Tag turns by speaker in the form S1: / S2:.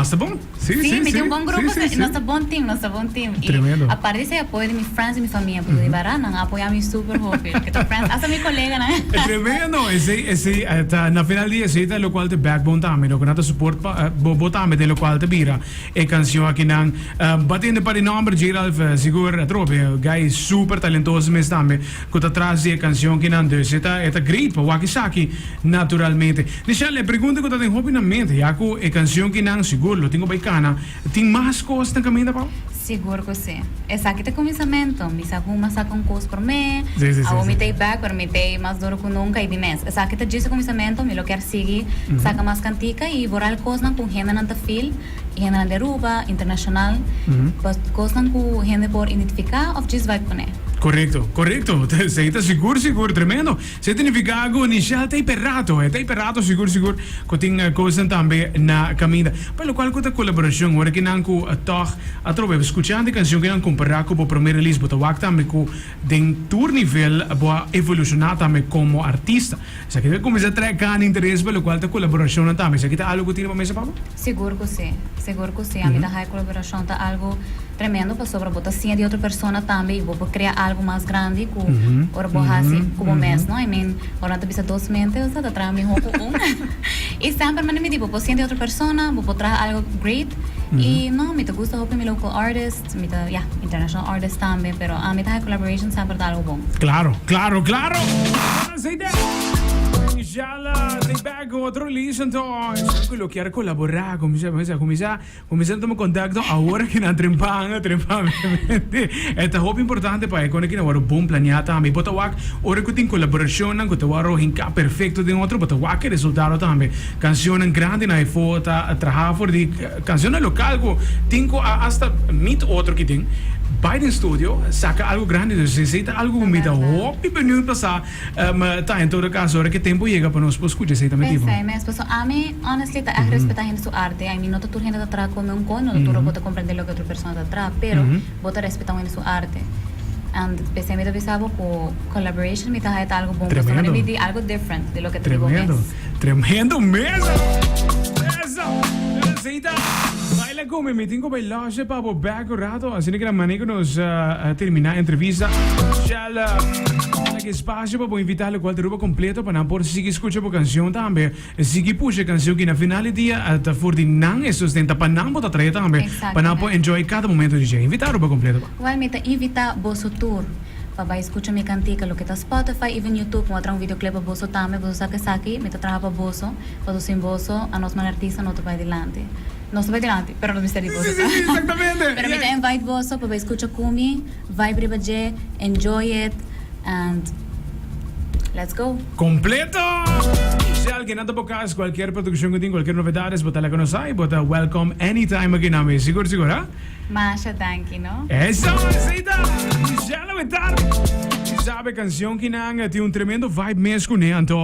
S1: Nossa, bom.
S2: Sí, me dio un buen grupo,
S1: sí.
S2: nuestro buen team.
S1: Tremendo.
S2: Y aparte de ese apoyo de mis friends y mi familia, porque de Barana apoya-me super hobby, que tus friends, hasta mi colega, né?
S1: É tremendo, esse na final dia esse lo qual te backbone também, no quando support botame de lo qual te bira e canção aqui nan batendo para o nome Gerald Sigur trope, guy super talentoso mas também, que tá atrás de canção que nan de seta é great para Wakisaki naturalmente. Deixa le pergunta que eu tenho hobby na mente, já que é canção que nan seguro, lo tenho baicana, tem mais coisas na caminho pa?
S2: Seguro que sim. Essa aqui tem começamento. Me saco uma saca um curso por mim.
S1: Sim.
S2: Eu me dei back, pero me dei mais duro que nunca e de mês. Essa aqui tem disse começamento, me lo quer seguir, saca mais cantica e borar coisas com gente na fil, gente na Aruba, internacional, pues coisas com gente por identificar ou diz vai com ele.
S1: Corretto. Sei tá seguro, tremendo. Se significa algo inicial, tá perrato, seguro, que tem coisa também na caminha. Pelo qual que colaboração, ora que não com a toch, a trove, escutando a canção que não comparar com o primeiro release, but o também com den tour nível, boa evolucionar também como artista. Se que começa a trazer interesse, pelo qual a colaboração também. Se que tá algo que tem para mesa, Pablo?
S2: Seguro que sim. A minha colaboração tá algo tremendo para sobre botar sim de outra pessoa também e vou criar algo mais grande com ora assim como mês, não? I mean, ora tá bisa 2 meses, tá atrás me roubo e sempre me digo, vou sim de outra pessoa, vou trazer algo great e não, me gusta roubo mi local artist, me tá, international artist também, pero a mim tá collaboration sempre tá algo bom.
S1: Claro. Sei Inshallah, tem back outro release então. Eu quero colaborar, começar a tomar contato agora que na trempanga. É tão importante para quando que não bom planear também. Bota wak, ora que tem colaboração, que te waro hinca perfeito de outro, bota wak resultado também. Canção grande na foto, trabalhar for de canção local, tem hasta meet outro que tem. Biden Studio saca algo grande, se aceita algo com mida hobby para não passar, mas tá em todo caso hora que tempo chega para nós escutar esse também tipo.
S2: Pensei, mas pessoal, a mim honestly tá respeitar gente sua arte, I mean, não tô gente atrás como um cono, não tô robota compreender o que outra pessoa tá atrás, pero bota respeitar gente sua arte. And pensei me pensava por collaboration, me tá algo bom, mas também me di algo different de lo que te
S1: Tremendo mesmo. Aceita. Baila come mi tengo bailarse para back un rato, así que la manera nos termina la entrevista. Ya que espacio para invitarle cualquier ruba completo para por si escucha por canción también, si que puxa canción que na final del día hasta for di nan e sustenta para nan bota traer también, para por enjoy cada momento de DJ. Invitar ruba completo.
S2: Well, me invita Bosso Tour. Para escuchar mi cantica, lo que está Spotify, even YouTube, mostrar un videoclip para Bosso também, Bosso saque, me trabaja para Bosso, para sin Bosso, a nos man artista no te va adelante. No se va adelante, pero no me estaría Bosso.
S1: Sí, exactamente.
S2: Pero me invite Bosso para escuchar Kumi, vibe baje, enjoy it, and let's go.
S1: Completo! Si alguien anda por casa, cualquier producción que tenga, cualquier novedades, bota la conocer, bota welcome anytime aquí na me. Seguro, ¿ah?
S2: Masha, thank you, ¿no?
S1: Eso, aceita! Ya lo metar! Sabe, canción que tiene un tremendo vibe mesmo, né, Anto?